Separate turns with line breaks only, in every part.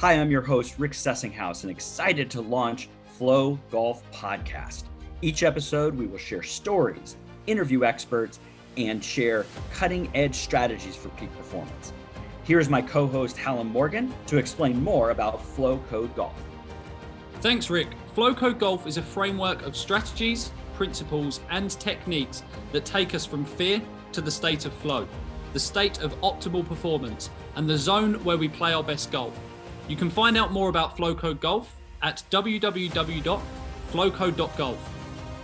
Hi, I'm your host, Rick Sessinghouse, and excited to launch Flow Golf Podcast. Each episode, we will share stories, interview experts, and share cutting-edge strategies for peak performance. Here's my co-host, Hallam Morgan, to explain more about Flow Code Golf.
Thanks, Rick. Flow Code Golf is a framework of strategies, principles, and techniques that take us from fear to the state of flow, the state of optimal performance, and the zone where we play our best golf. You can find out more about Flow Code Golf at www.flowcode.golf.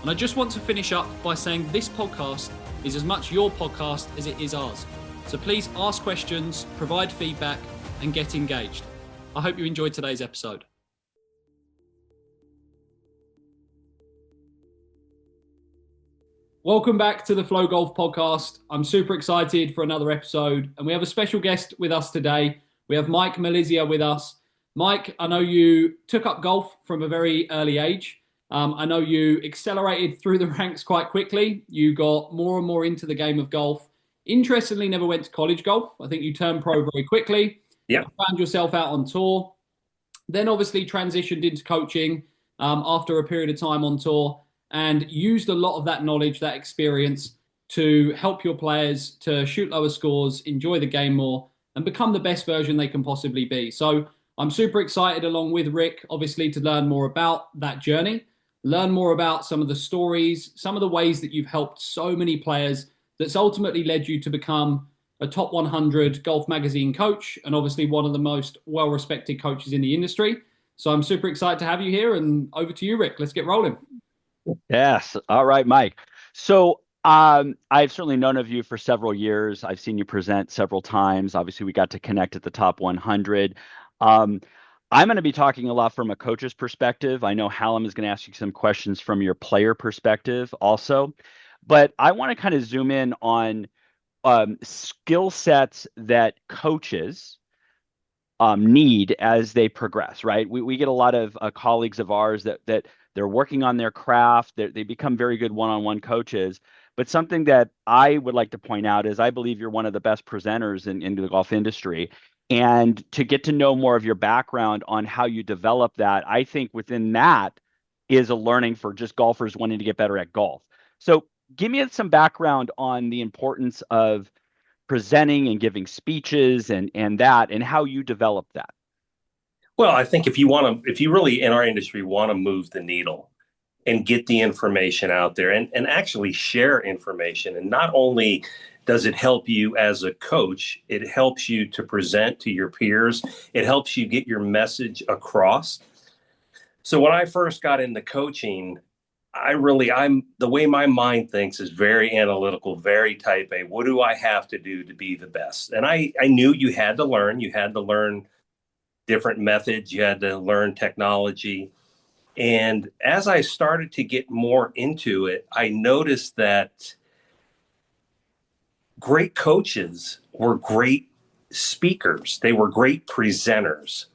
And I just want to finish up by saying this podcast is as much your podcast as it is ours. So please ask questions, provide feedback, and get engaged. I hope you enjoyed today's episode. Welcome back to the Flow Golf Podcast. I'm super excited for another episode, and we have a special guest with us today. We have Mike Malizia with us. Mike, I know you took up golf from a very early age. I know you accelerated through the ranks quite quickly. You got more and more into the game of golf. Interestingly, never went to college golf. I think you turned pro very quickly.
Yeah.
Found yourself out on tour. Then obviously transitioned into coaching after a period of time on tour, and used a lot of that knowledge, that experience to help your players to shoot lower scores, enjoy the game more, and become the best version they can possibly be. So I'm super excited, along with Rick, obviously, to learn more about that journey, learn more about some of the stories, some of the ways that you've helped so many players that's ultimately led you to become a top 100 Golf Magazine coach, and obviously one of the most well-respected coaches in the industry. So I'm super excited to have you here, and over to you, Rick. Let's get rolling.
Yes. All right, Mike. So I've certainly known of you for several years. I've seen you present several times. Obviously, we got to connect at the top 100. I'm going to be talking a lot from a coach's perspective. I know Hallam is going to ask you some questions from your player perspective also. But I want to kind of zoom in on skill sets that coaches need as they progress, right? We get a lot of colleagues of ours that they're working on their craft. They become very good one-on-one coaches. But something that I would like to point out is I believe you're one of the best presenters in the golf industry. And to get to know more of your background on how you develop that, I think within that is a learning for just golfers wanting to get better at golf. So give me some background on the importance of presenting and giving speeches and how you develop that.
Well, I think if you really in our industry want to move the needle and get the information out there and actually share information, and not only does it help you as a coach, it helps you to present to your peers. It helps you get your message across. So when I first got into coaching, I'm the way my mind thinks is very analytical, very type A. What do I have to do to be the best? And I knew you had to learn different methods. You had to learn technology. And as I started to get more into it, I noticed that great coaches were great speakers. They were great presenters.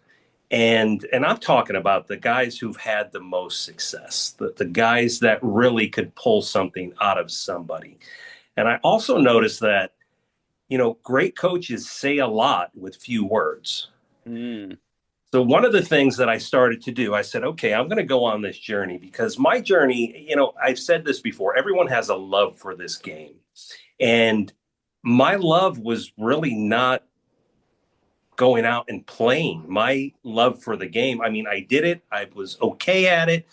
And I'm talking about the guys who've had the most success, the guys that really could pull something out of somebody. And I also noticed that, great coaches say a lot with few words. So one of the things that I started to do, I said, okay, I'm going to go on this journey, because my journey, I've said this before, everyone has a love for this game. And my love was really not going out and playing. My love for the game, I did it. I was okay at it.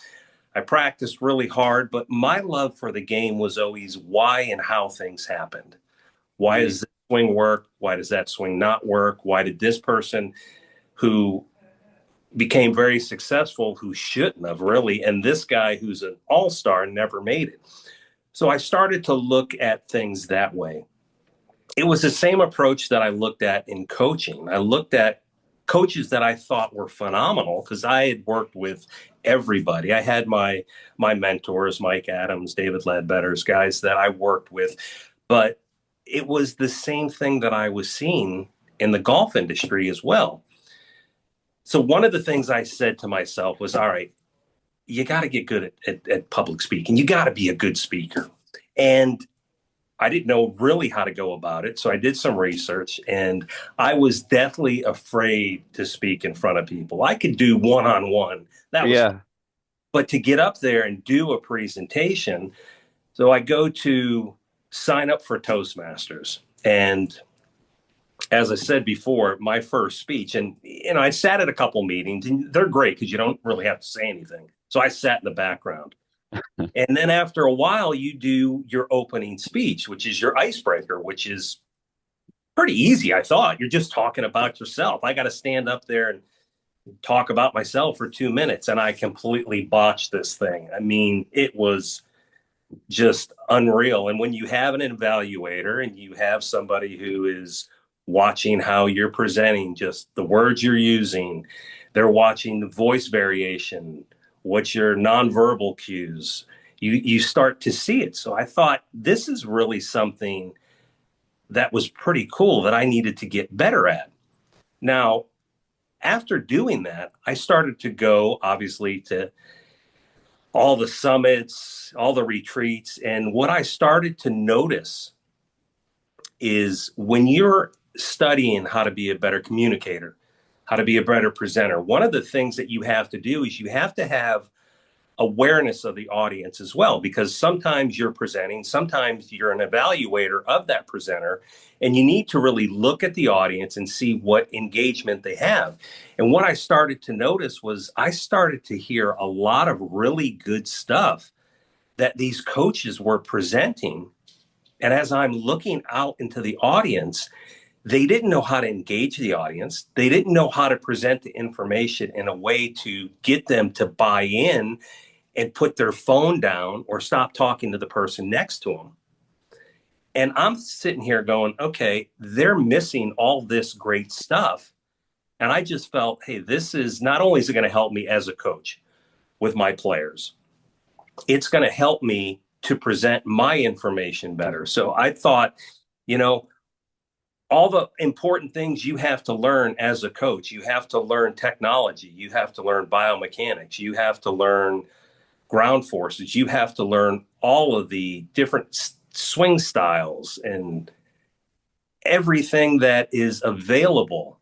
I practiced really hard, but my love for the game was always why and how things happened. Why does this swing work? Why does that swing not work? Why did this person who became very successful, who shouldn't have really, and this guy who's an all-star never made it? So I started to look at things that way. It was the same approach that I looked at in coaching. I looked at coaches that I thought were phenomenal, because I had worked with everybody. I had my mentors, Mike Adams, David Ledbetter's, guys that I worked with. But it was the same thing that I was seeing in the golf industry as well. So one of the things I said to myself was, all right, you got to get good at public speaking. You got to be a good speaker. And I didn't know really how to go about it. So I did some research, and I was deathly afraid to speak in front of people. I could do one-on-one. That was fun.
Yeah.
But to get up there and do a presentation, so I go to sign up for Toastmasters. And as I said before, my first speech, and I sat at a couple meetings, and they're great because you don't really have to say anything. So I sat in the background. And then after a while, you do your opening speech, which is your icebreaker, which is pretty easy, I thought. You're just talking about yourself. I got to stand up there and talk about myself for 2 minutes, and I completely botched this thing. I mean, it was just unreal. And when you have an evaluator and you have somebody who is watching how you're presenting, just the words you're using, they're watching the voice variation, what's your nonverbal cues, you start to see it. So I thought this is really something that was pretty cool that I needed to get better at. Now, after doing that, I started to go, obviously, to all the summits, all the retreats. And what I started to notice is when you're studying how to be a better communicator, how to be a better presenter, one of the things that you have to do is you have to have awareness of the audience as well, because sometimes you're presenting, sometimes you're an evaluator of that presenter, and you need to really look at the audience and see what engagement they have. And what I started to notice was I started to hear a lot of really good stuff that these coaches were presenting. And as I'm looking out into the audience, they didn't know how to engage the audience. They didn't know how to present the information in a way to get them to buy in and put their phone down or stop talking to the person next to them. And I'm sitting here going, okay, they're missing all this great stuff. And I just felt, hey, this is not only is it going to help me as a coach with my players, it's going to help me to present my information better. So I thought, all the important things you have to learn as a coach, you have to learn technology, you have to learn biomechanics, you have to learn ground forces, you have to learn all of the different swing styles and everything that is available.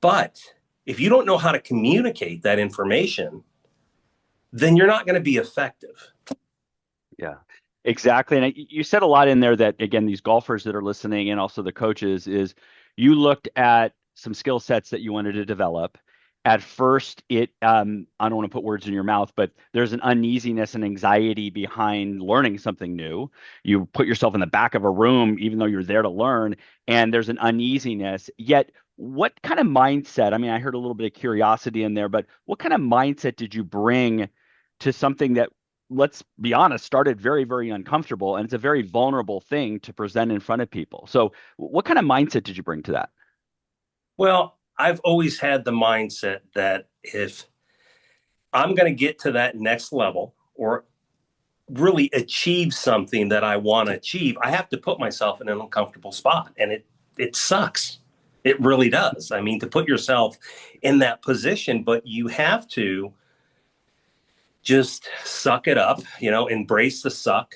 But if you don't know how to communicate that information, then you're not going to be effective.
Yeah, exactly. And you said a lot in there that, again, these golfers that are listening and also the coaches, is you looked at some skill sets that you wanted to develop. At first, I don't want to put words in your mouth, but there's an uneasiness and anxiety behind learning something new. You put yourself in the back of a room, even though you're there to learn, and there's an uneasiness. Yet, what kind of mindset? I mean, I heard a little bit of curiosity in there, but what kind of mindset did you bring to something that, let's be honest, started very, very uncomfortable, and it's a very vulnerable thing to present in front of people? So what kind of mindset did you bring to that?
Well, I've always had the mindset that if I'm going to get to that next level or really achieve something that I want to achieve, I have to put myself in an uncomfortable spot. And it sucks. It really does. I mean, to put yourself in that position, but you have to just suck it up, embrace the suck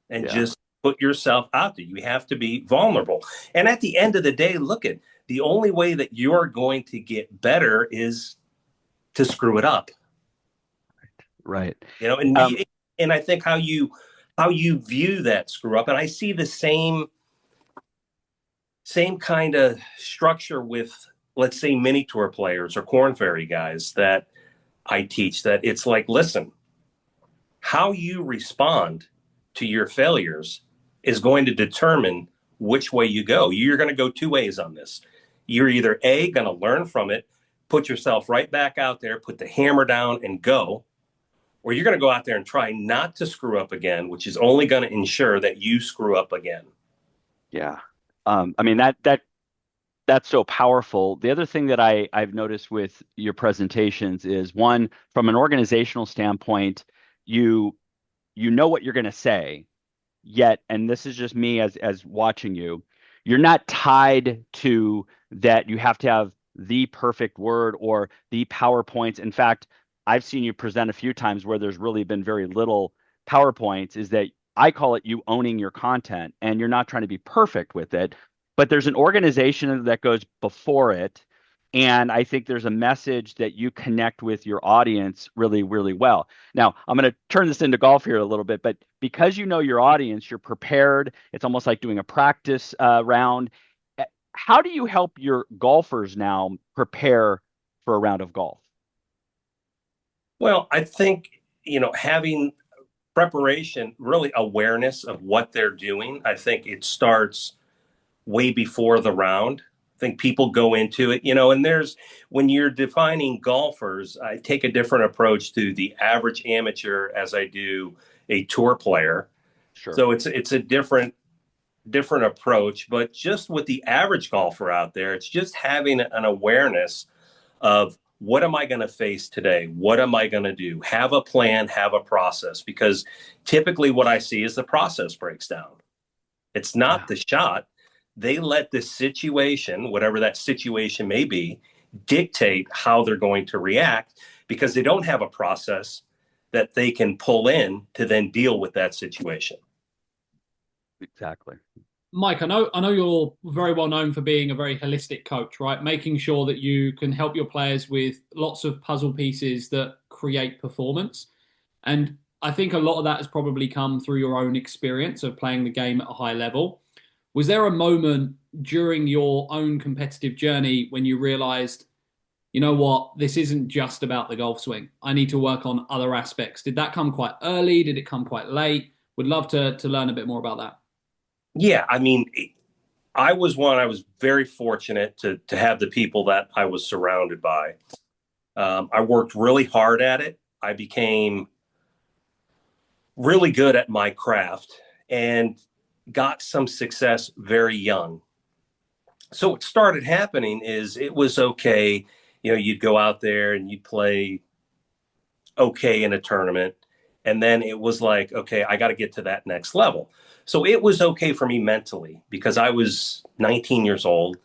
and just put yourself out there. You have to be vulnerable. And at the end of the day, look at the only way that you're going to get better is to screw it up.
Right.
And I think how you view that screw up. And I see the same kind of structure with, let's say, mini tour players or Corn Ferry guys that I teach, that it's like, listen, how you respond to your failures is going to determine which way you go. You're going to go two ways on this. You're either A, going to learn from it, put yourself right back out there, put the hammer down and go, or you're going to go out there and try not to screw up again, which is only going to ensure that you screw up again.
Yeah. I mean, that's so powerful. The other thing that I've noticed with your presentations is, one, from an organizational standpoint, you know what you're going to say, yet, and this is just me as watching you, you're not tied to that you have to have the perfect word or the PowerPoints. In fact, I've seen you present a few times where there's really been very little PowerPoints, is that I call it you owning your content, and you're not trying to be perfect with it, but there's an organization that goes before it. And I think there's a message that you connect with your audience really, really well. Now, I'm going to turn this into golf here a little bit, but because you know your audience, you're prepared. It's almost like doing a practice round. How do you help your golfers now prepare for a round of golf?
Well, I think, having preparation, really awareness of what they're doing, I think it starts way before the round. I think people go into it, and when you're defining golfers, I take a different approach to the average amateur as I do a tour player.
Sure.
So it's a different approach, but just with the average golfer out there, it's just having an awareness of what am I going to face today? What am I going to do? Have a plan, have a process, because typically what I see is the process breaks down. It's not the shot. They let the situation, whatever that situation may be, dictate how they're going to react, because they don't have a process that they can pull in to then deal with that situation.
Exactly.
Mike, I know you're very well known for being a very holistic coach, right? Making sure that you can help your players with lots of puzzle pieces that create performance. And I think a lot of that has probably come through your own experience of playing the game at a high level. Was there a moment during your own competitive journey when you realized, you know what, this isn't just about the golf swing. I need to work on other aspects. Did that come quite early? Did it come quite late? Would love to learn a bit more about that.
Yeah, I mean, I was very fortunate to have the people that I was surrounded by. I worked really hard at it. I became really good at my craft and got some success very young. So what started happening is it was okay. You'd go out there and you'd play okay in a tournament. And then it was like, okay, I got to get to that next level. So it was okay for me mentally because I was 19 years old,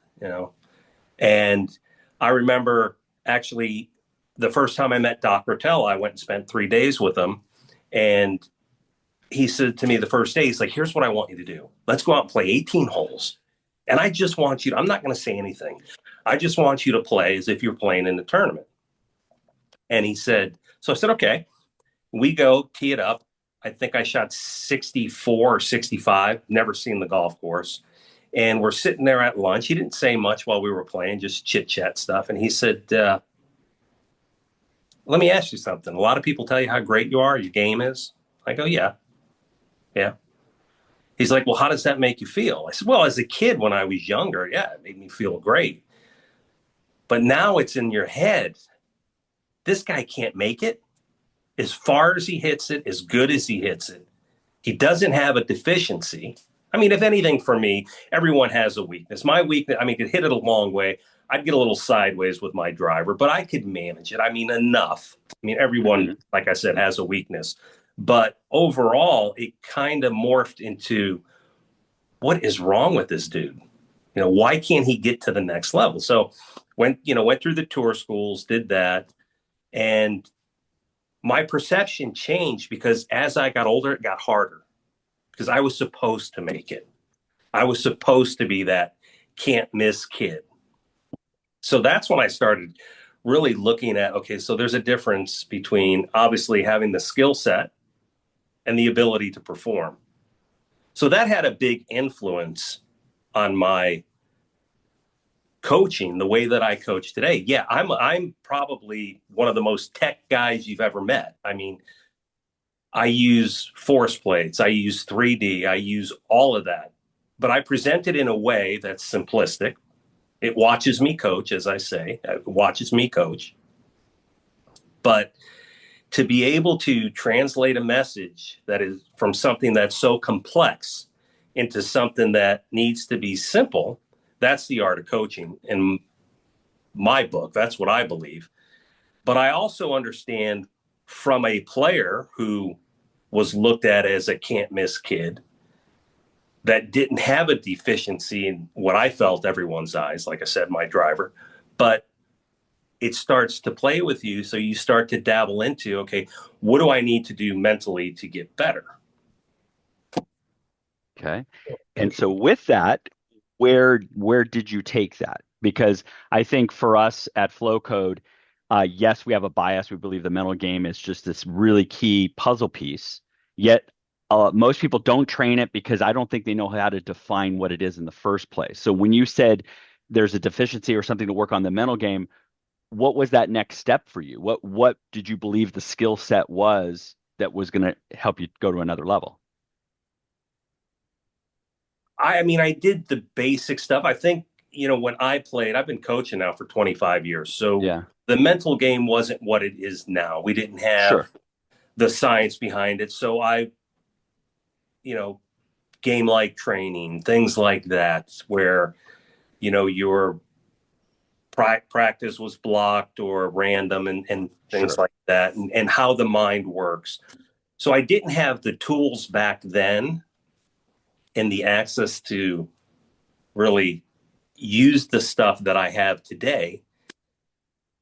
and I remember actually the first time I met Doc Rotella, I went and spent 3 days with him. And he said to me the first day, he's like, here's what I want you to do. Let's go out and play 18 holes. And I just want you to, I'm not going to say anything. I just want you to play as if you're playing in the tournament. And he said, so I said, okay. We go tee it up. I think I shot 64 or 65, never seen the golf course. And we're sitting there at lunch. He didn't say much while we were playing, just chit chat stuff. And he said, let me ask you something. A lot of people tell you how great you are, your game is. I go, yeah. He's like, well, how does that make you feel? I said, well, as a kid, when I was younger, yeah, it made me feel great. But now it's in your head. This guy can't make it. As far as he hits it, as good as he hits it, he doesn't have a deficiency. I mean, if anything, for me, everyone has a weakness. My weakness, I mean, could hit it a long way. I'd get a little sideways with my driver, but I could manage it. I mean, enough. I mean, everyone, like I said, has a weakness. But overall, it kind of morphed into, what is wrong with this dude? Why can't he get to the next level? So went through the tour schools, did that. And my perception changed because as I got older, it got harder because I was supposed to make it. I was supposed to be that can't miss kid. So that's when I started really looking at, okay, so there's a difference between obviously having the skill set and the ability to perform. So that had a big influence on my coaching, the way that I coach today. Yeah, I'm probably one of the most tech guys you've ever met. I mean, I use force plates, I use 3D, I use all of that, but I present it in a way that's simplistic. It watches me coach, as I say, it watches me coach. But to be able to translate a message that is from something that's so complex into something that needs to be simple, that's the art of coaching in my book. That's what I believe. But I also understand from a player who was looked at as a can't miss kid that didn't have a deficiency in what I felt everyone's eyes, like I said, my driver, but it starts to play with you. So you start to dabble into, okay, what do I need to do mentally to get better?
Okay. And so with that, where did you take that? Because I think for us at Flow Code, yes, we have a bias. We believe the mental game is just this really key puzzle piece. Yet most people don't train it because I don't think they know how to define what it is in the first place. So when you said there's a deficiency or something to work on the mental game, what was that next step for you? What did you believe the skill set was that was going to help you go to another level?
I mean, I did the basic stuff. I think, when I played, I've been coaching now for 25 years. So
Yeah,
the mental game wasn't what it is now. We didn't have
sure.
the science behind it. So you know, game like training, things like that, where, your practice was blocked or random and things
Sure.
like that, and how the mind works. So I didn't have the tools back then and the access to really use the stuff that I have today.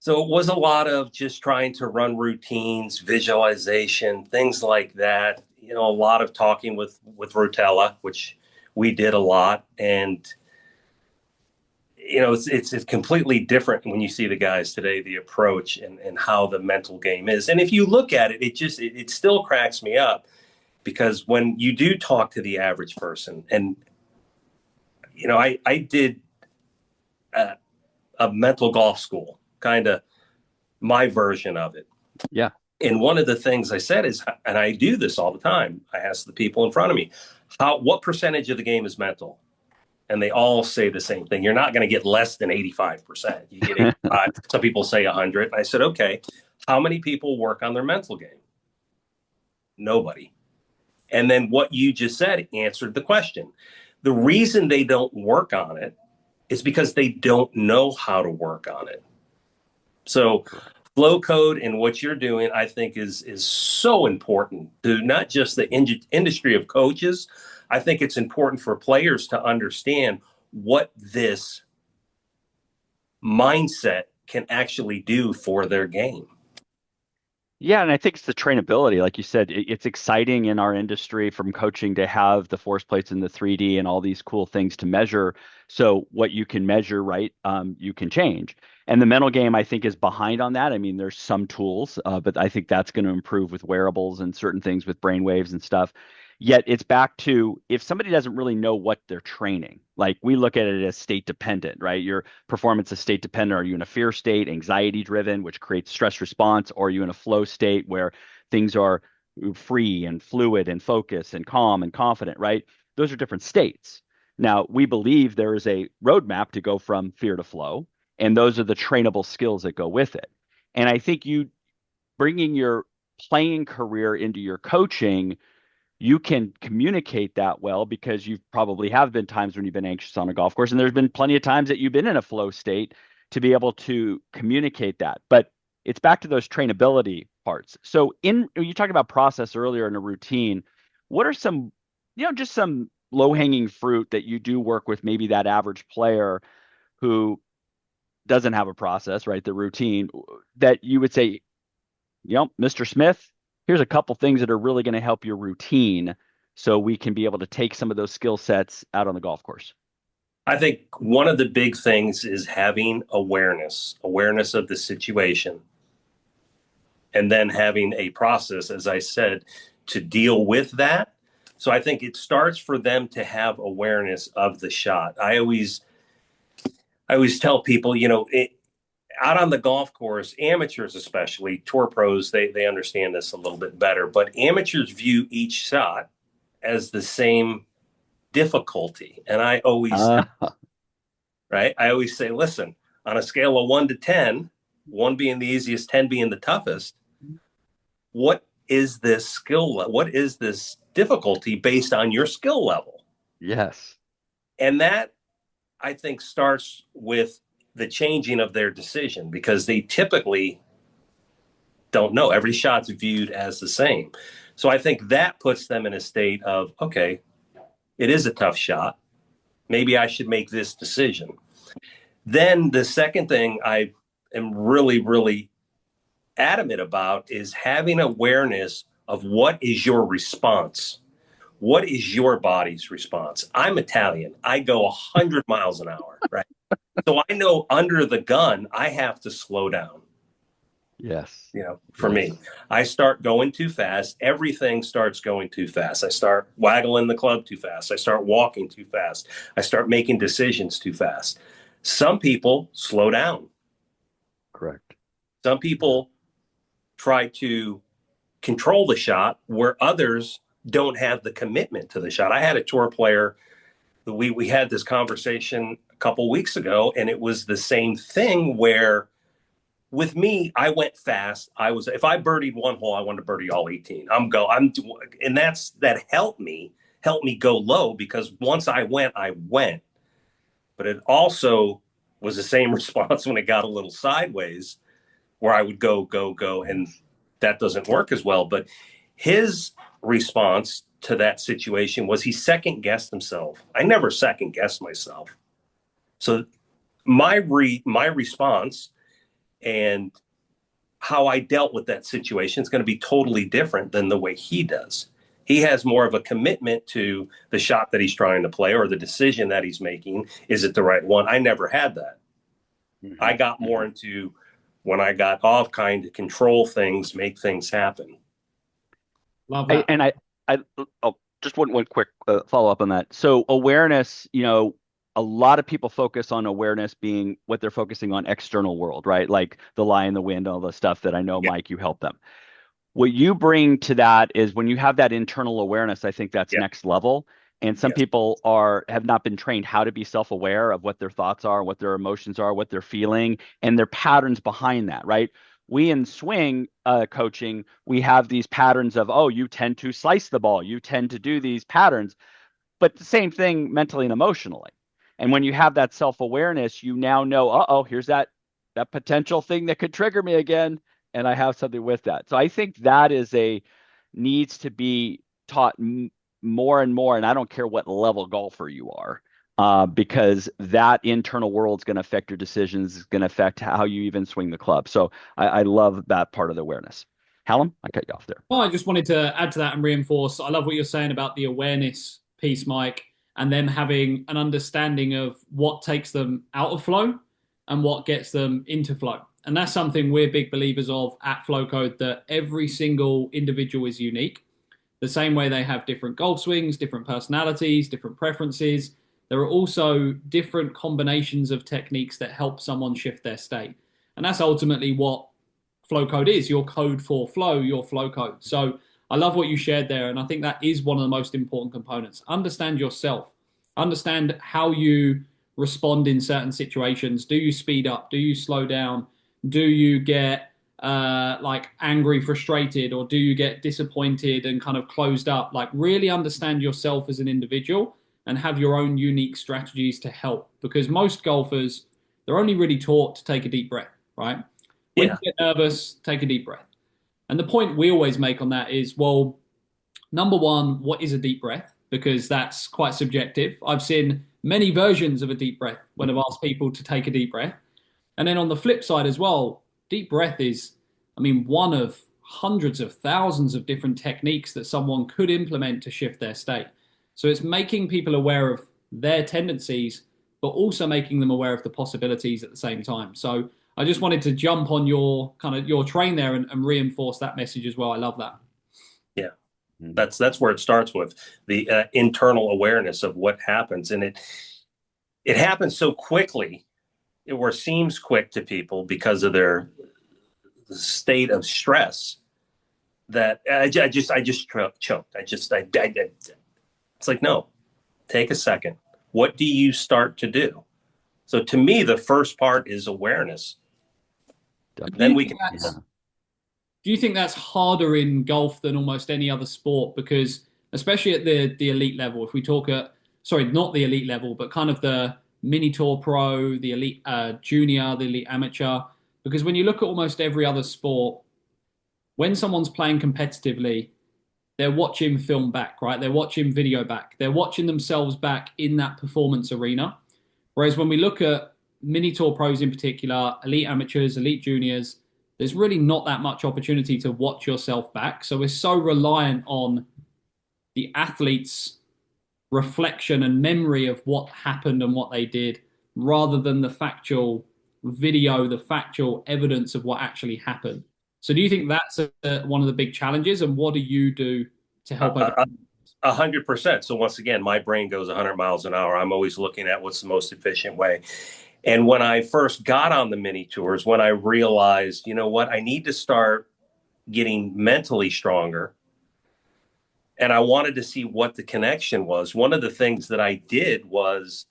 So it was a lot of just trying to run routines, visualization, things like that. A lot of talking with Rotella, which we did a lot, and it's completely different when you see the guys today, the approach and how the mental game is. And if you look at it, it still cracks me up, because when you do talk to the average person, and I did a mental golf school, kind of my version of it.
Yeah.
And one of the things I said is, and I do this all the time, I ask the people in front of me, what percentage of the game is mental? And they all say the same thing. You're not going to get less than 85%. You get 85. Some people say 100. And I said, okay, how many people work on their mental game? Nobody. And then what you just said answered the question. The reason they don't work on it is because they don't know how to work on it. So flow code and what you're doing, I think, is so important to not just the industry of coaches. I think it's important for players to understand what this mindset can actually do for their game.
Yeah, and I think it's the trainability. Like you said, it's exciting in our industry from coaching to have the force plates in the 3D and all these cool things to measure. So what you can measure, right, you can change. And the mental game, I think, is behind on that. I mean, there's some tools, but I think that's going to improve with wearables and certain things with brain waves and stuff. Yet it's back to if somebody doesn't really know what they're training, like we look at it as state dependent, right? Your performance is state dependent. Are you in a fear state, anxiety driven, which creates stress response? Or are you in a flow state where things are free and fluid and focused and calm and confident, right? Those are different states. Now, we believe there is a roadmap to go from fear to flow, and those are the trainable skills that go with it. And I think you bringing your playing career into your coaching, you can communicate that well because you probably have been times when you've been anxious on a golf course, and there's been plenty of times that you've been in a flow state to be able to communicate that. But it's back to those trainability parts. So you talked about process earlier in a routine. What are some, just some low-hanging fruit that you do work with maybe that average player who doesn't have a process, right? The routine that you would say, Mr. Smith, here's a couple things that are really going to help your routine so we can be able to take some of those skill sets out on the golf course.
I think one of the big things is having awareness of the situation, and then having a process, as I said, to deal with that. So I think it starts for them to have awareness of the shot. I always tell people, out on the golf course, amateurs especially, tour pros, they understand this a little bit better, but amateurs view each shot as the same difficulty. And I always, right? I always say, listen, on a scale of 1 to 10, 1 being the easiest, 10 being the toughest, what is this what is this difficulty based on your skill level?
Yes.
And that, I think, starts with the changing of their decision, because they typically don't know. Every shot's viewed as the same. So I think that puts them in a state of, okay, it is a tough shot. Maybe I should make this decision. Then the second thing I am really, really adamant about is having awareness of what is your response. what is your body's response? I'm Italian. I go 100 miles an hour, right? So I know under the gun, I have to slow down.
Yes.
For me, I start going too fast. Everything starts going too fast. I start waggling the club too fast. I start walking too fast. I start making decisions too fast. Some people slow down.
Correct.
Some people try to control the shot where others don't have the commitment to the shot. I had a tour player. We had this conversation a couple weeks ago, and it was the same thing where with me, I went fast. If I birdied one hole, I wanted to birdie all 18. And that helped me go low, because once I went. But it also was the same response when it got a little sideways, where I would go, and that doesn't work as well. But his response to that situation was he second guessed himself. I never second guessed myself. So my response and how I dealt with that situation is going to be totally different than the way he does. He has more of a commitment to the shot that he's trying to play, or the decision that he's making. Is it the right one? I never had that. Mm-hmm. I got more into, when I got off, kind of control things, make things happen.
Love that.
I just one quick follow up on that. So awareness, a lot of people focus on awareness being what they're focusing on external world, right? Like the lie in the wind, all the stuff that I know, yeah. Mike, you help them. What you bring to that is when you have that internal awareness, I think that's next level. And some people have not been trained how to be self-aware of what their thoughts are, what their emotions are, what they're feeling, and their patterns behind that, right? We in swing coaching, we have these patterns of, you tend to slice the ball, you tend to do these patterns, but the same thing mentally and emotionally. And when you have that self-awareness, you now know, here's that potential thing that could trigger me again, and I have something with that. So I think that needs to be taught more and more, and I don't care what level golfer you are, because that internal world is going to affect your decisions, is going to affect how you even swing the club. So I love that part of the awareness. Hallam, I cut you off there.
Well, I just wanted to add to that and reinforce. I love what you're saying about the awareness piece, Mike, and them having an understanding of what takes them out of flow and what gets them into flow. And that's something we're big believers of at Flow Code, that every single individual is unique. The same way they have different golf swings, different personalities, different preferences. There are also different combinations of techniques that help someone shift their state. And that's ultimately what Flow Code is, your code for flow, your flow code. So I love what you shared there. And I think that is one of the most important components. Understand yourself. Understand how you respond in certain situations. Do you speed up? Do you slow down? Do you get angry, frustrated, or do you get disappointed and kind of closed up? Like, really understand yourself as an individual and have your own unique strategies to help. Because most golfers, they're only really taught to take a deep breath, right? When you get nervous, take a deep breath. And the point we always make on that is, well, number one, what is a deep breath? Because that's quite subjective. I've seen many versions of a deep breath when I've asked people to take a deep breath. And then on the flip side as well, deep breath is, one of hundreds of thousands of different techniques that someone could implement to shift their state. So it's making people aware of their tendencies, but also making them aware of the possibilities at the same time. So I just wanted to jump on your train there and reinforce that message as well. I love that.
Yeah, that's where it starts with the internal awareness of what happens. And it happens so quickly, or seems quick to people because of their state of stress, that I just choked. It's like, no, take a second. What do you start to do? So to me, the first part is awareness. Then we can.
Do you think that's harder in golf than almost any other sport? Because especially at the elite level, if we talk not the elite level, but kind of the mini tour pro, the elite junior, the elite amateur. Because when you look at almost every other sport, when someone's playing competitively, they're watching film back, right? They're watching video back. They're watching themselves back in that performance arena. Whereas when we look at mini tour pros in particular, elite amateurs, elite juniors, there's really not that much opportunity to watch yourself back. So we're so reliant on the athlete's reflection and memory of what happened and what they did, rather than the factual video, the factual evidence of what actually happened. So do you think that's one of the big challenges, and what do you do to help overcome?
100%. So once again, my brain goes 100 miles an hour. I'm always looking at what's the most efficient way. And when I first got on the mini tours, when I realized, you know what, I need to start getting mentally stronger, and I wanted to see what the connection was. One of the things that I did was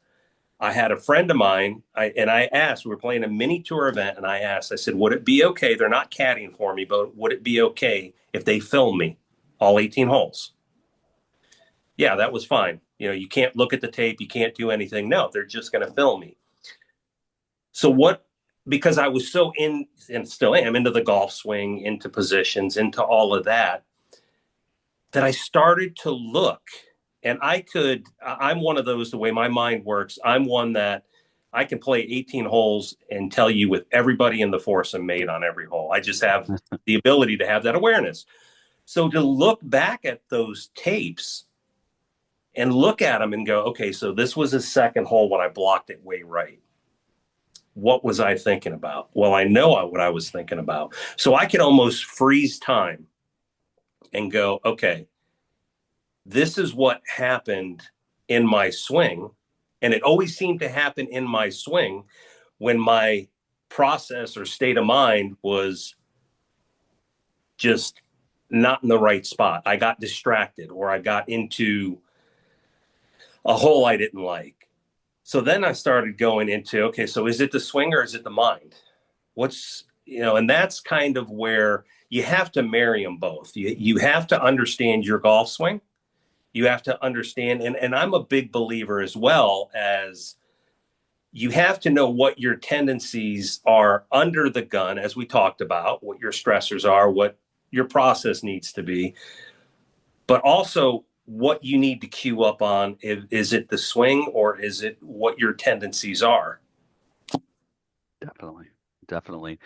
I had a friend of mine, and I asked, we were playing a mini tour event, and I asked, I said, would it be okay? They're not caddying for me, but would it be okay if they film me all 18 holes? Yeah, that was fine. You know, you can't look at the tape. You can't do anything. No, they're just going to film me. So because I was so in, and still am, into the golf swing, into positions, into all of that, that I started to look, and I'm one of those, the way my mind works, I'm one that I can play 18 holes and tell you with everybody in the foursome made on every hole. I just have the ability to have that awareness. So to look back at those tapes and look at them and go, okay, so this was a second hole when I blocked it way right. What was I thinking about? Well, I know what I was thinking about. So I could almost freeze time and go, okay, this is what happened in my swing. And it always seemed to happen in my swing when my process or state of mind was just not in the right spot. I got distracted, or I got into a hole I didn't like. So then I started going into, okay, so is it the swing or is it the mind? And that's kind of where you have to marry them both. You have to understand your golf swing. You have to understand, and I'm a big believer as well, as you have to know what your tendencies are under the gun, as we talked about, what your stressors are, what your process needs to be, but also what you need to cue up on. Is it the swing, or is it what your tendencies are?
Definitely.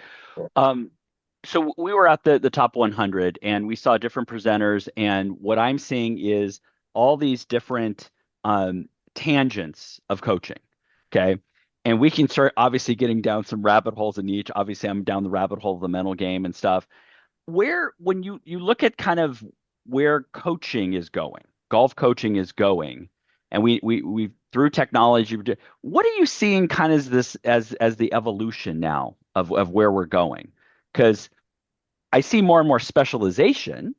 So we were at the top 100, and we saw different presenters, and what I'm seeing is all these different tangents of coaching. Okay. And we can start obviously getting down some rabbit holes in each. Obviously, I'm down the rabbit hole of the mental game and stuff. When you look at kind of where coaching is going, golf coaching is going, and we through technology, what are you seeing kind of as the evolution now of where we're going? Because I see more and more specialization,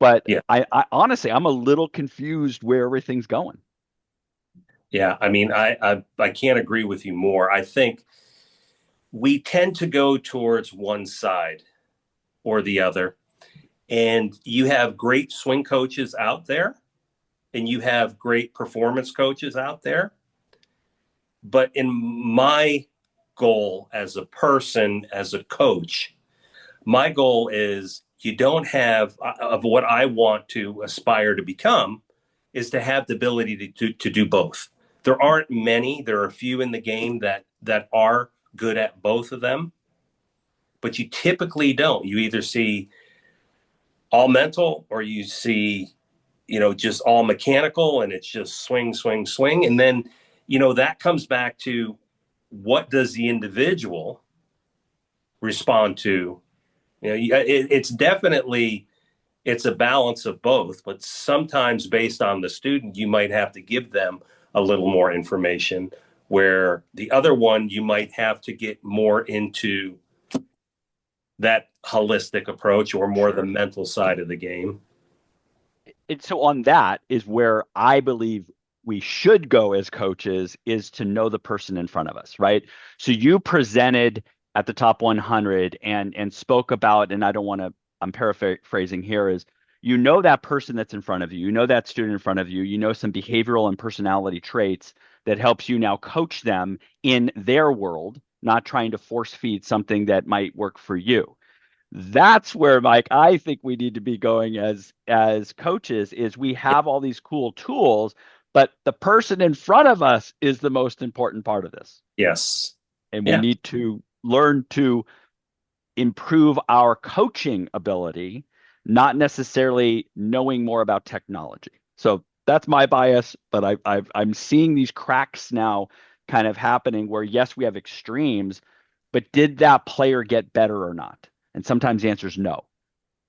but
Yeah.
I honestly, I'm a little confused where everything's going.
Yeah, I mean, I can't agree with you more. I think we tend to go towards one side or the other. And you have great swing coaches out there, and you have great performance coaches out there. But in my goal as a person, as a coach, my goal is you don't have of what I want to aspire to become is to have the ability to do both. There aren't many. There are a few in the game that are good at both of them, but you typically don't. You either see all mental, or you see, just all mechanical, and it's just swing, swing, swing. And then, that comes back to what does the individual respond to? It's a balance of both, but sometimes based on the student, you might have to give them a little more information, where the other one, you might have to get more into that holistic approach, or more the mental side of the game.
And so on that is where I believe we should go as coaches, is to know the person in front of us, right? So you presented at the top 100 and spoke about, and I'm paraphrasing here, is that person that's in front of you, that student in front of you, some behavioral and personality traits that helps you now coach them in their world, not trying to force feed something that might work for you. That's where, Mike, I think we need to be going as coaches, is we have all these cool tools, but the person in front of us is the most important part of this.
Yes.
And we need to learn to improve our coaching ability not necessarily knowing more about technology. So that's my bias, but I'm seeing these cracks now kind of happening where, yes, we have extremes, but did that player get better or not? And sometimes the answer is no.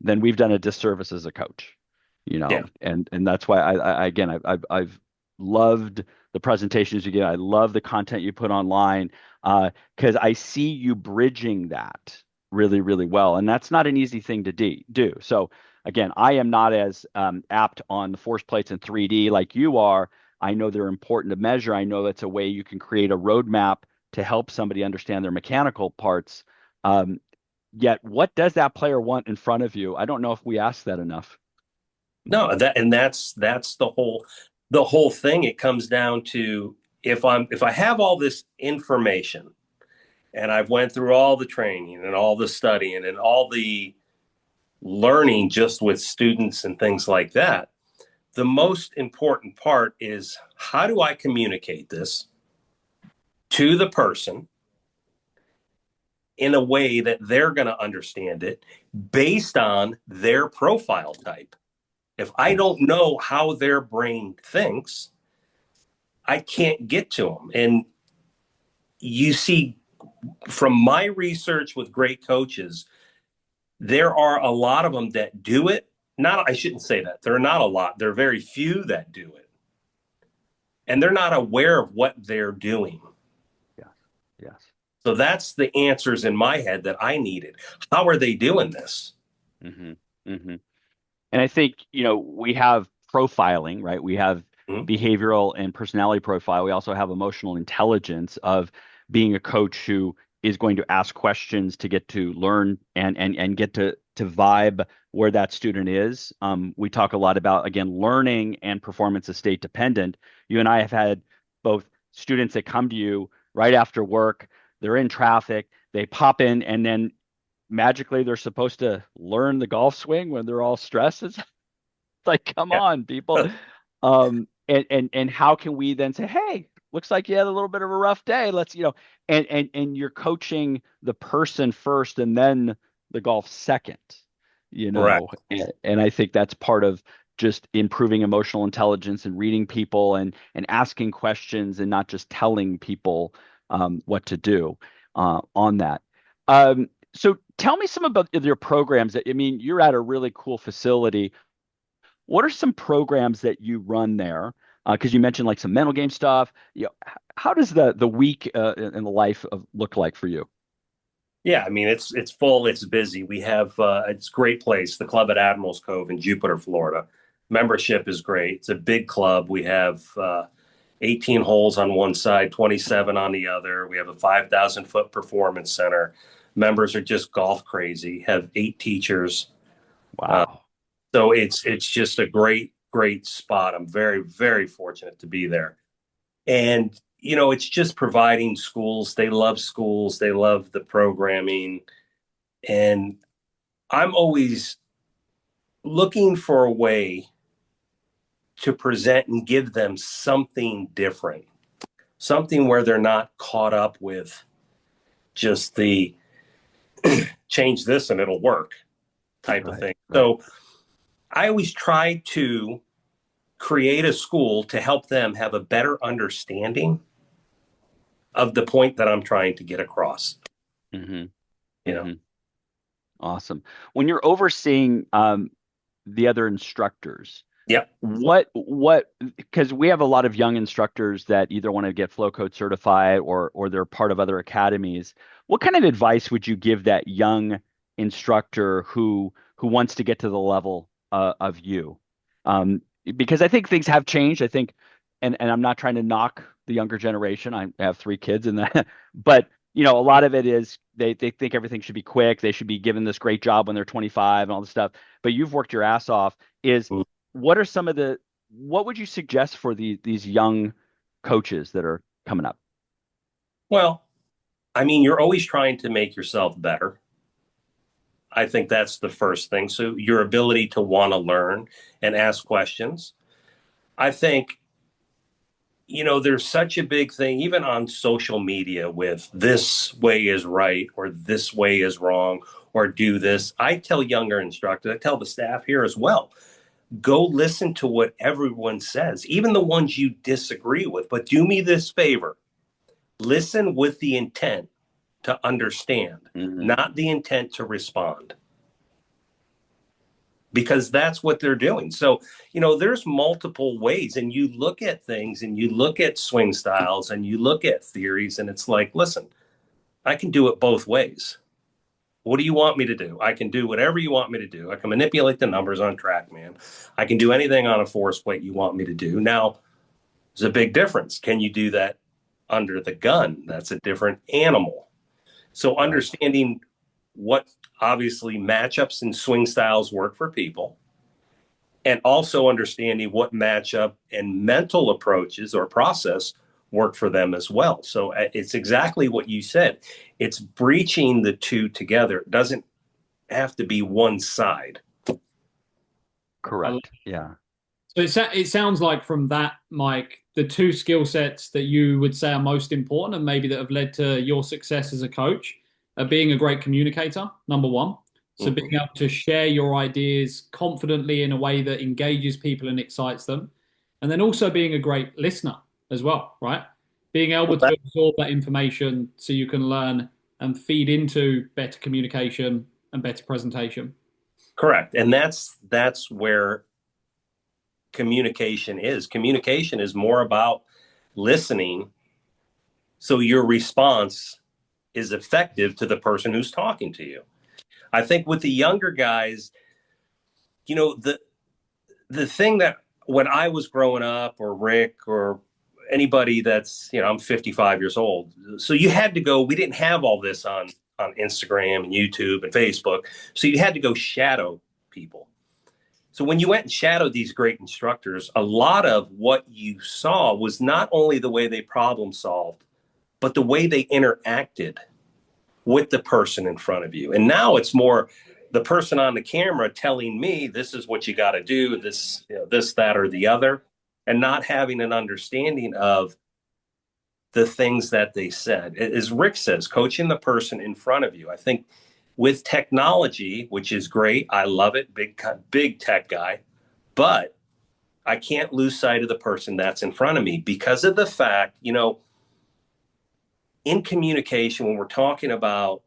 Then we've done a disservice as a coach,
Yeah.
and that's why I've loved the presentations you get. I love the content you put online, because I see you bridging that really, really well. And that's not an easy thing to do. So again, I am not as apt on the force plates in 3D like you are. I know they're important to measure. I know that's a way you can create a roadmap to help somebody understand their mechanical parts. Yet, what does that player want in front of you? I don't know if we ask that enough.
No, that's the whole thing. It comes down to, if I have all this information and I've went through all the training and all the studying and all the learning just with students and things like that, the most important part is, how do I communicate this to the person in a way that they're going to understand it based on their profile type? If I don't know how their brain thinks, I can't get to them. And you see, from my research with great coaches, there are a lot of them that do it. Not, I shouldn't say that. There are not a lot. There are very few that do it. And they're not aware of what they're doing.
Yes. Yes.
So that's the answers in my head that I needed. How are they doing this?
Mm-hmm. Mm-hmm. And I think, we have profiling, right? We have
Mhm.
behavioral and personality profile. We also have emotional intelligence of being a coach who is going to ask questions to get to learn and get to vibe where that student is. We talk a lot about, again, learning and performance is state dependent. You and I have had both students that come to you right after work, they're in traffic, they pop in, and then magically they're supposed to learn the golf swing when they're all stressed. It's like, come
Yeah.
on, people. And how can we then say, hey, looks like you had a little bit of a rough day. Let's, and you're coaching the person first and then the golf second,
Correct.
and I think that's part of just improving emotional intelligence and reading people and asking questions and not just telling people what to do on that. So tell me some about your programs. I mean, you're at a really cool facility. What are some programs that you run there? Because you mentioned like some mental game stuff. How does the week in the life look like for you?
Yeah, I mean, it's full, it's busy. We have it's a great place, the club at Admirals Cove in Jupiter, Florida. Membership is great. It's a big club. We have 18 holes on one side, 27 on the other. We have a 5,000-foot performance center. Members are just golf crazy. Have 8 teachers.
Wow.
So it's just a great spot. I'm very, very fortunate to be there. And it's just providing schools. They love schools. They love the programming. And I'm always looking for a way to present and give them something different, something where they're not caught up with just the change this and it'll work type of thing.
Right.
So I always try to create a school to help them have a better understanding of the point that I'm trying to get across.
Mm-hmm.
You know,
Mm-hmm. Awesome. When you're overseeing the other instructors,
yeah.
what because we have a lot of young instructors that either want to get flow coach certified or they're part of other academies. What kind of advice would you give that young instructor who wants to get to the level of you? Because I think things have changed. I think, and I'm not trying to knock the younger generation. I have 3 kids and that, but a lot of it is they think everything should be quick. They should be given this great job when they're 25 and all this stuff. But you've worked your ass off. What are what would you suggest for these young coaches that are coming up?
Well, I mean, you're always trying to make yourself better. I think that's the first thing. So your ability to want to learn and ask questions. I think, there's such a big thing, even on social media, with this way is right or this way is wrong, or do this. I tell younger instructors, I tell the staff here as well, go listen to what everyone says, even the ones you disagree with. But do me this favor, listen with the intent to understand, not the intent to respond. Because that's what they're doing. So, there's multiple ways, and you look at things and you look at swing styles and you look at theories, and it's like, listen, I can do it both ways. What do you want me to do? I can do whatever you want me to do. I can manipulate the numbers on TrackMan. I can do anything on a force plate you want me to do. Now, there's a big difference. Can you do that under the gun? That's a different animal. So understanding what obviously matchups and swing styles work for people, and also understanding what matchup and mental approaches or process work for them as well. So it's exactly what you said. It's breaching the two together. It doesn't have to be one side.
Correct. Yeah.
So it sounds like from that, Mike, the two skill sets that you would say are most important and maybe that have led to your success as a coach are being a great communicator, number one. So being able to share your ideas confidently in a way that engages people and excites them. And then also being a great listener as well, right? Being able to absorb that information so you can learn and feed into better communication and better presentation.
Correct. And that's where communication is. Communication is more about listening so your response is effective to the person who's talking to you. I think with the younger guys, the thing that when I was growing up, or Rick, or anybody that's, I'm 55 years old. So you had to go, we didn't have all this on Instagram and YouTube and Facebook. So you had to go shadow people. So when you went and shadowed these great instructors, a lot of what you saw was not only the way they problem solved, but the way they interacted with the person in front of you. And now it's more the person on the camera telling me, this is what you got to do, this, this, that, or the other, and not having an understanding of the things that they said. As Rick says, coaching the person in front of you. I think with technology, which is great, I love it, big tech guy, but I can't lose sight of the person that's in front of me because of the fact, in communication, when we're talking about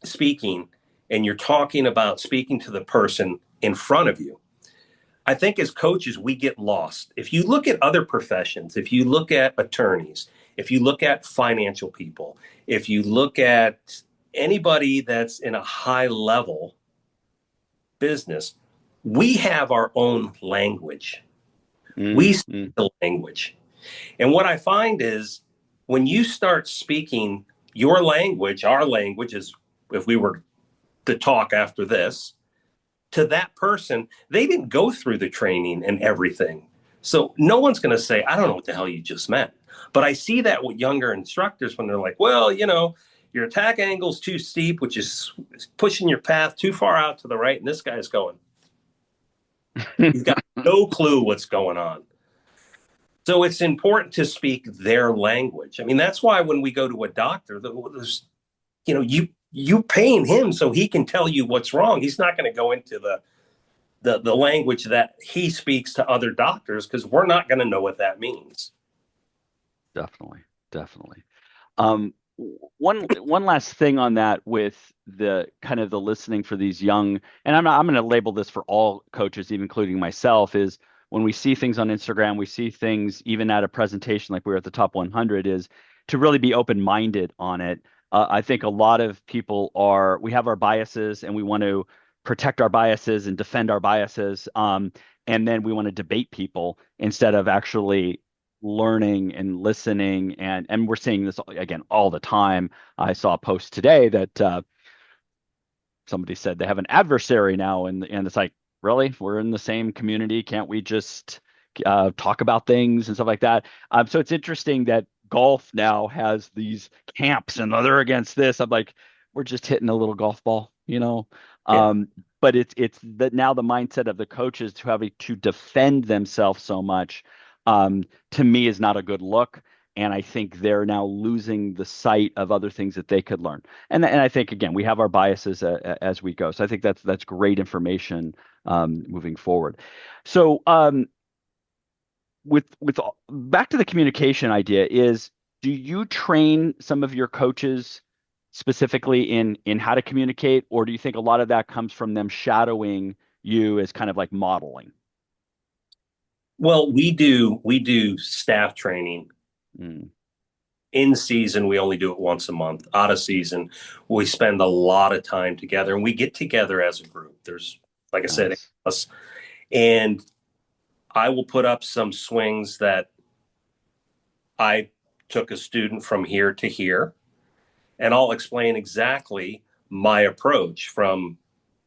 speaking and you're talking about speaking to the person in front of you, I think as coaches, we get lost. If you look at other professions, if you look at attorneys, if you look at financial people, if you look at anybody that's in a high level business, we have our own language. We speak the language. And what I find is when you start speaking your language, our language is, if we were to talk after this, to that person, they didn't go through the training and everything. So no one's going to say, I don't know what the hell you just meant. But I see that with younger instructors when they're like, well, your attack angle's too steep, which is pushing your path too far out to the right. And this guy's going, he's got no clue what's going on. So it's important to speak their language. I mean, that's why when we go to a doctor, you paying him so he can tell you what's wrong. He's not going to go into the language that he speaks to other doctors because we're not going to know what that means.
Definitely. One last thing on that with the kind of the listening for these young, and I'm going to label this for all coaches, even including myself, is when we see things on Instagram, we see things even at a presentation like we were at the top 100, is to really be open-minded on it. I think a lot of people we have our biases and we want to protect our biases and defend our biases. And then we want to debate people instead of actually learning and listening. And we're seeing this again all the time. I saw a post today that somebody said they have an adversary now. And it's like, really? We're in the same community. Can't we just talk about things and stuff like that? So it's interesting that golf now has these camps and they're against this. I'm like, we're just hitting a little golf ball, Yeah. But it's that now the mindset of the coaches to having to defend themselves so much, to me, is not a good look. and I think they're now losing the sight of other things that they could learn. And I think, again, we have our biases as we go. So I think that's great information moving forward. So with back to the communication idea is, do you train some of your coaches specifically in how to communicate, or do you think a lot of that comes from them shadowing you as kind of like modeling?
Well, we do staff training.
Mm.
In season, we only do it once a month. Out of season, we spend a lot of time together, and we get together as a group. There's, like I said,
Nice.
us, and I will put up some swings that I took a student from here to here, and I'll explain exactly my approach from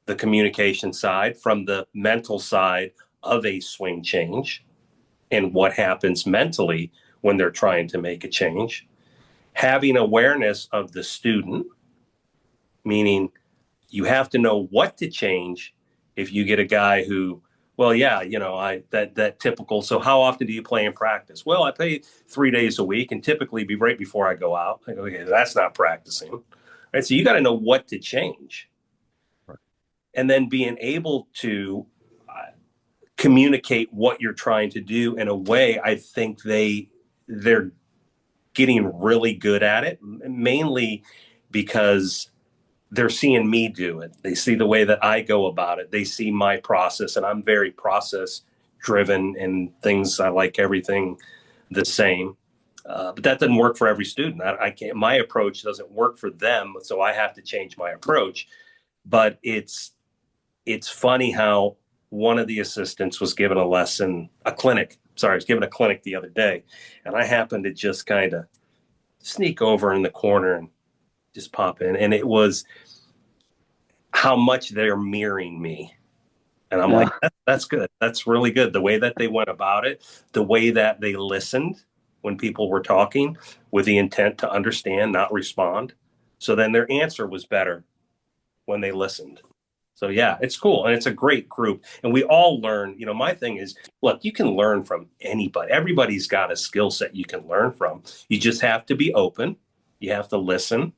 the communication side, from the mental side of a swing change, and what happens mentally when they're trying to make a change. Having awareness of the student, meaning you have to know what to change if you get a guy who, well, yeah, that typical. So how often do you play in practice? Well, I play 3 days a week, and typically be right before I go out. I go, okay, that's not practicing, right? So you got to know what to change,
Right.
and then being able to communicate what you're trying to do in a way. I think they're getting really good at it, mainly because they're seeing me do it. They see the way that I go about it. They see my process, and I'm very process driven and things. I like everything the same. But that doesn't work for every student. I can't, my approach doesn't work for them. So I have to change my approach. But it's funny how one of the assistants was given a clinic the other day. And I happened to just kind of sneak over in the corner and just pop in. And it was how much they're mirroring me. And I'm like, that's good. That's really good. The way that they went about it, the way that they listened when people were talking with the intent to understand, not respond. So then their answer was better when they listened. So yeah, it's cool. And it's a great group. And we all learn, my thing is, look, you can learn from anybody. Everybody's got a skill set you can learn from. You just have to be open. You have to listen,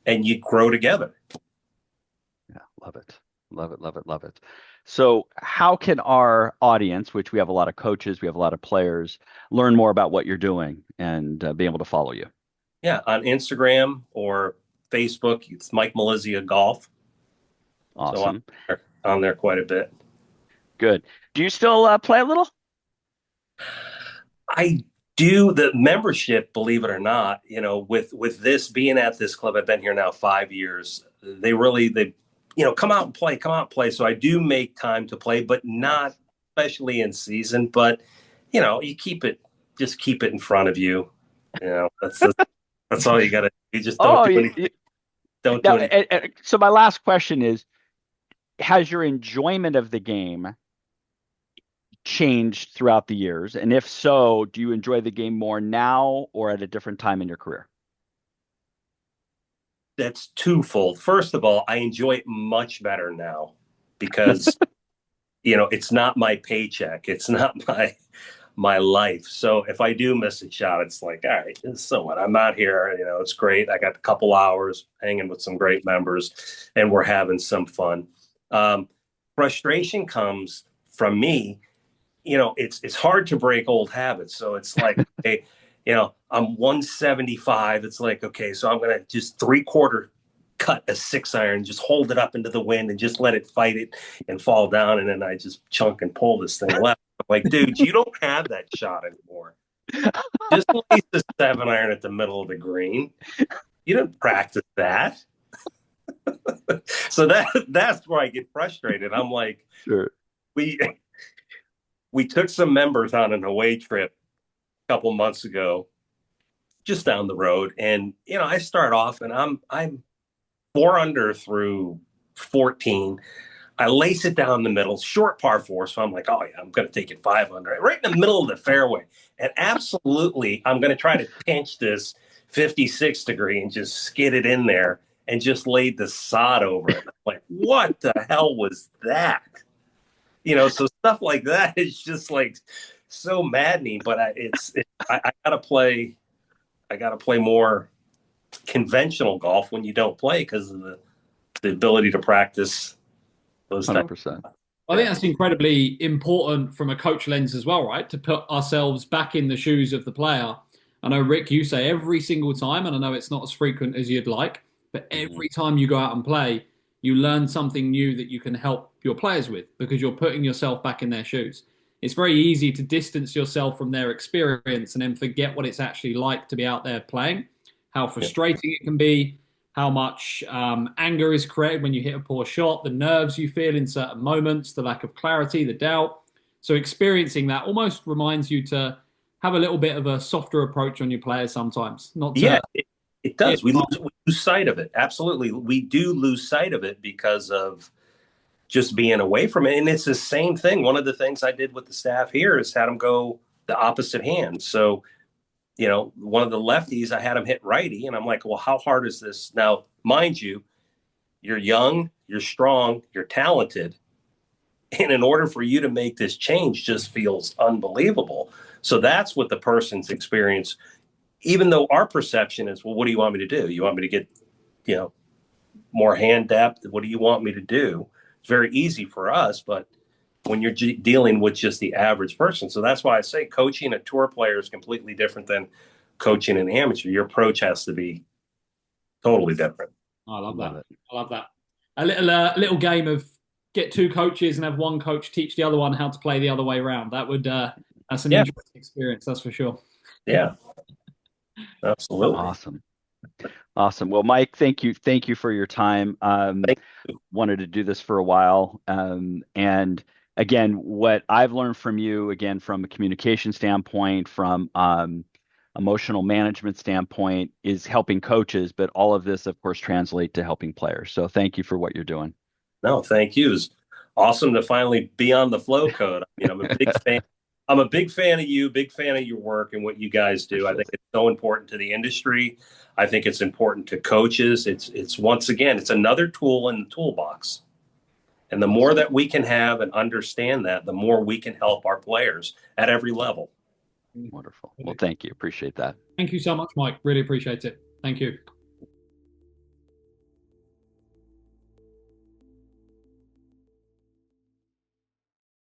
and you grow together.
Yeah, love it. Love it, love it, love it. So how can our audience, which we have a lot of coaches, we have a lot of players, learn more about what you're doing and be able to follow you?
Yeah, on Instagram or Facebook, it's Mike Malizia Golf.
Awesome.
So I'm on there quite a bit.
Good. Do you still play a little?
I do. The membership, believe it or not, with this being at this club, I've been here now 5 years. They come out and play. So I do make time to play, but not especially in season. But you keep it in front of you. That's all you got to do. You just don't do anything. Don't do anything.
So my last question is, has your enjoyment of the game changed throughout the years? And if so, do you enjoy the game more now or at a different time in your career?
That's twofold. First of all, I enjoy it much better now because, it's not my paycheck. It's not my life. So if I do miss a shot, it's like, all right, so what? I'm out here, it's great. I got a couple hours hanging with some great members, and we're having some fun. Frustration comes from me. It's hard to break old habits. So it's like, hey, I'm 175. It's like, okay, so I'm going to just 3/4 cut a 6-iron, just hold it up into the wind and just let it fight it and fall down. And then I just chunk and pull this thing left. I'm like, dude, you don't have that shot anymore. Just place the 7-iron at the middle of the green. You didn't practice that. So that's where I get frustrated. I'm like,
Sure.
We took some members on an away trip a couple months ago, just down the road. And, I start off and I'm 4 under through 14. I lace it down the middle, short par 4. So I'm like, oh yeah, I'm going to take it 5 under, right in the middle of the fairway. And absolutely, I'm going to try to pinch this 56 degree and just skid it in there and just laid the sod over it. I'm like, what the hell was that? So stuff like that is just like so maddening, but I gotta play to play more conventional golf when you don't play because of the ability to practice those
100%.
I think that's incredibly important from a coach lens as well, right? To put ourselves back in the shoes of the player. I know, Rick, you say every single time, and I know it's not as frequent as you'd like, but every time you go out and play, you learn something new that you can help your players with because you're putting yourself back in their shoes. It's very easy to distance yourself from their experience and then forget what it's actually like to be out there playing, how frustrating it can be, how much anger is created when you hit a poor shot, the nerves you feel in certain moments, the lack of clarity, the doubt. So experiencing that almost reminds you to have a little bit of a softer approach on your players sometimes. Not to,
it does. We lose sight of it. Absolutely. We do lose sight of it because of just being away from it. And it's the same thing. One of the things I did with the staff here is had them go the opposite hand. So, one of the lefties, I had him hit righty, and I'm like, well, how hard is this? Now, mind you, you're young, you're strong, you're talented. And in order for you to make this change just feels unbelievable. So that's what the person's experience, even though our perception is, well, what do you want me to do? You want me to get, more hand depth? What do you want me to do? It's very easy for us, but when you're dealing with just the average person. So that's why I say coaching a tour player is completely different than coaching an amateur. Your approach has to be totally different.
I love that. I love that. A little game of get two coaches and have one coach teach the other one how to play the other way around. That would that's an interesting experience, that's for sure.
Yeah, absolutely.
Awesome. Well, Mike, thank you for your time. Wanted to do this for a while, and again, what I've learned from you, again, from a communication standpoint, from emotional management standpoint, is helping coaches, but all of this, of course, translate to helping players. So thank you for what you're doing.
No, thank you. It's awesome to finally be on the Flow Code. I'm a big fan. I'm a big fan of you, big fan of your work and what you guys do. I think it's so important to the industry. I think it's important to coaches. It's once again, it's another tool in the toolbox. And the more that we can have and understand that, the more we can help our players at every level.
Wonderful. Well, thank you. Appreciate that.
Thank you so much, Mike. Really appreciate it. Thank you.